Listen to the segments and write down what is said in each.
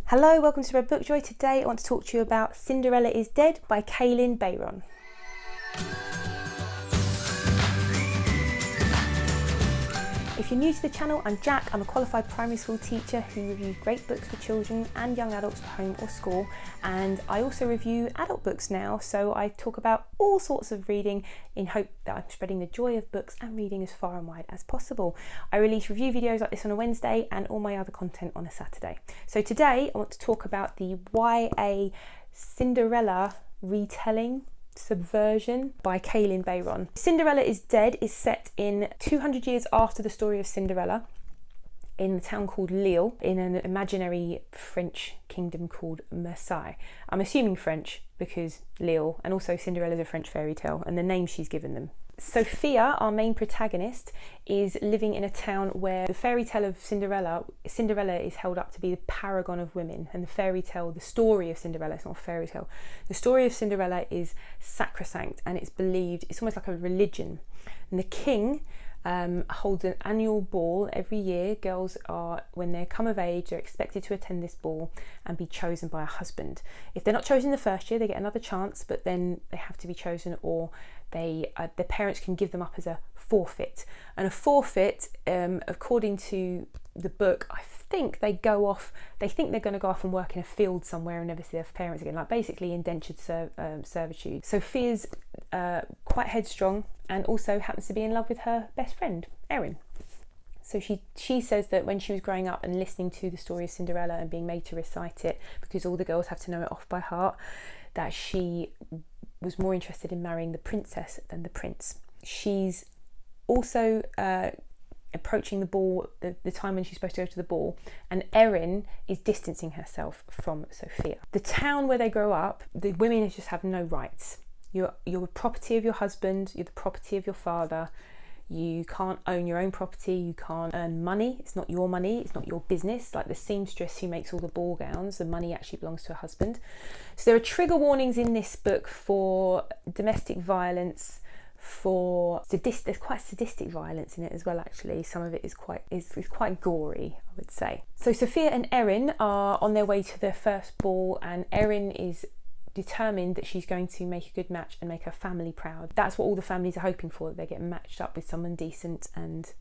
Hello, welcome to Red Book Joy. Today I want to talk to you about Cinderella is Dead by Kalynn Bayron. If you're new to the channel, I'm Jack. I'm a qualified primary school teacher who reviews great books for children and young adults for home or school, and I also review adult books now, so I talk about all sorts of reading in hope that I'm spreading the joy of books and reading as far and wide as possible. I release review videos like this on a Wednesday and all my other content on a Saturday. So today I want to talk about the YA Cinderella retelling subversion by Kalynn Bayron. Cinderella is Dead is set in 200 years after the story of Cinderella in a town called Lille in an imaginary French kingdom called Marseille. I'm assuming French because Lille, and also Cinderella is a French fairy tale and the name she's given them. Sophia, our main protagonist, is living in a town where the fairy tale of Cinderella is held up to be the paragon of women, and the story of Cinderella, it's not a fairy tale, the story of Cinderella is sacrosanct, and it's believed, it's almost like a religion. And the king holds an annual ball every year. Girls are, when they come of age, they're expected to attend this ball and be chosen by a husband. If they're not chosen the first year, they get another chance, but then they have to be chosen, or their parents can give them up as a forfeit. And a forfeit, according to the book, I think they think they're going to go off and work in a field somewhere and never see their parents again, like basically indentured servitude. Sophia's quite headstrong and also happens to be in love with her best friend, Erin. So she says that when she was growing up and listening to the story of Cinderella and being made to recite it, because all the girls have to know it off by heart, that she was more interested in marrying the princess than the prince. She's also approaching the ball, the time when she's supposed to go to the ball, and Erin is distancing herself from Sophia. The town where they grow up, the women just have no rights. You're the property of your husband, you're the property of your father. You can't own your own property, you can't earn money, it's not your money, it's not your business. Like the seamstress who makes all the ball gowns, the money actually belongs to her husband. So there are trigger warnings in this book for domestic violence, there's quite sadistic violence in it as well, actually. Some of it is quite gory, I would say. So Sophia and Erin are on their way to their first ball, and Erin is determined that she's going to make a good match and make her family proud. That's what all the families are hoping for, that they get matched up with someone decent and,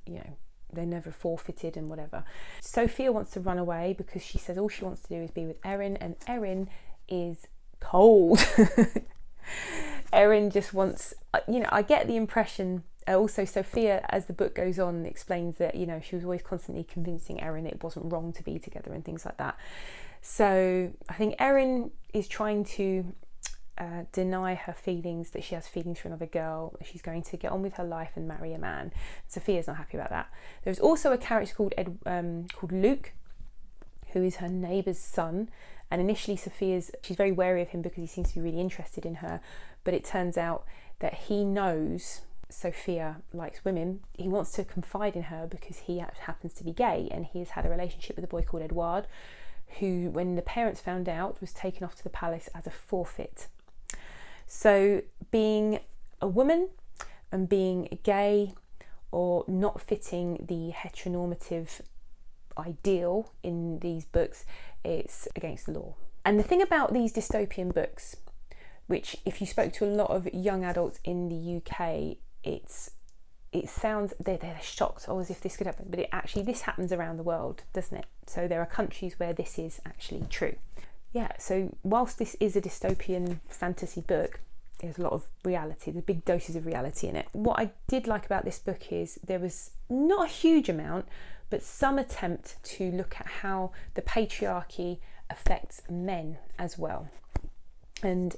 they're never forfeited and whatever. Sophia wants to run away because she says all she wants to do is be with Erin, and Erin is cold. Erin just wants, I get the impression, also Sophia, as the book goes on, explains that, she was always constantly convincing Erin that it wasn't wrong to be together and things like that. So I think Erin is trying to deny her feelings, that she has feelings for another girl. She's going to get on with her life and marry a man. Sophia's not happy about that. There's also a character called Luke, who is her neighbour's son. And initially she's very wary of him because he seems to be really interested in her. But it turns out that he knows Sophia likes women. He wants to confide in her because he happens to be gay, and he has had a relationship with a boy called Edouard, who, when the parents found out, was taken off to the palace as a forfeit. So being a woman and being gay, or not fitting the heteronormative ideal in these books, it's against the law. And the thing about these dystopian books, which if you spoke to a lot of young adults in the UK, it sounds, they're shocked, as if this could happen, but this happens around the world, doesn't it? So there are countries where this is actually true. Yeah, so whilst this is a dystopian fantasy book, there's a lot of reality, there's big doses of reality in it. What I did like about this book is there was not a huge amount, but some attempt to look at how the patriarchy affects men as well. And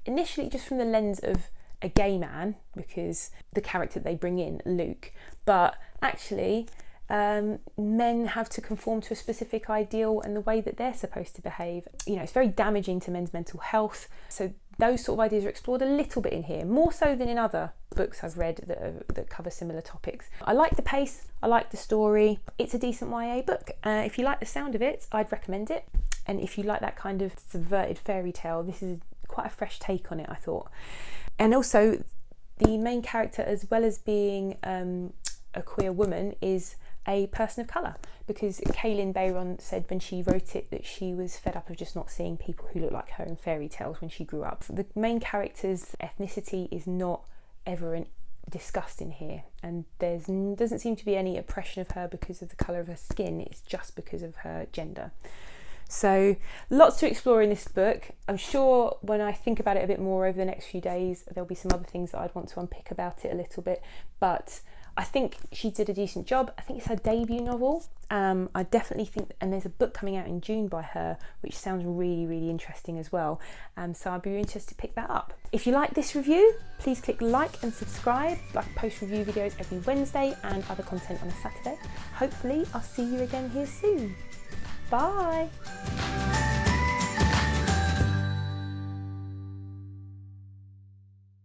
initially just from the lens of a gay man, because the character they bring in, Luke, but actually men have to conform to a specific ideal and the way that they're supposed to behave. It's very damaging to men's mental health. So those sort of ideas are explored a little bit in here, more so than in other books I've read that cover similar topics. I like the pace, I like the story. It's a decent YA book. If you like the sound of it, I'd recommend it. And if you like that kind of subverted fairy tale, this is quite a fresh take on it, I thought. And also the main character, as well as being a queer woman, is a person of colour, because Kalynn Bayron said when she wrote it that she was fed up of just not seeing people who look like her in fairy tales when she grew up. The main character's ethnicity is not ever discussed in here, and doesn't seem to be any oppression of her because of the colour of her skin. It's just because of her gender. So lots to explore in this book. I'm sure when I think about it a bit more over the next few days, there'll be some other things that I'd want to unpick about it a little bit, but I think she did a decent job. I think it's her debut novel. I definitely think, and there's a book coming out in June by her, which sounds really, really interesting as well. So I'd be interested to pick that up. If you like this review, please click like and subscribe. I post review videos every Wednesday and other content on a Saturday. Hopefully I'll see you again here soon. Bye.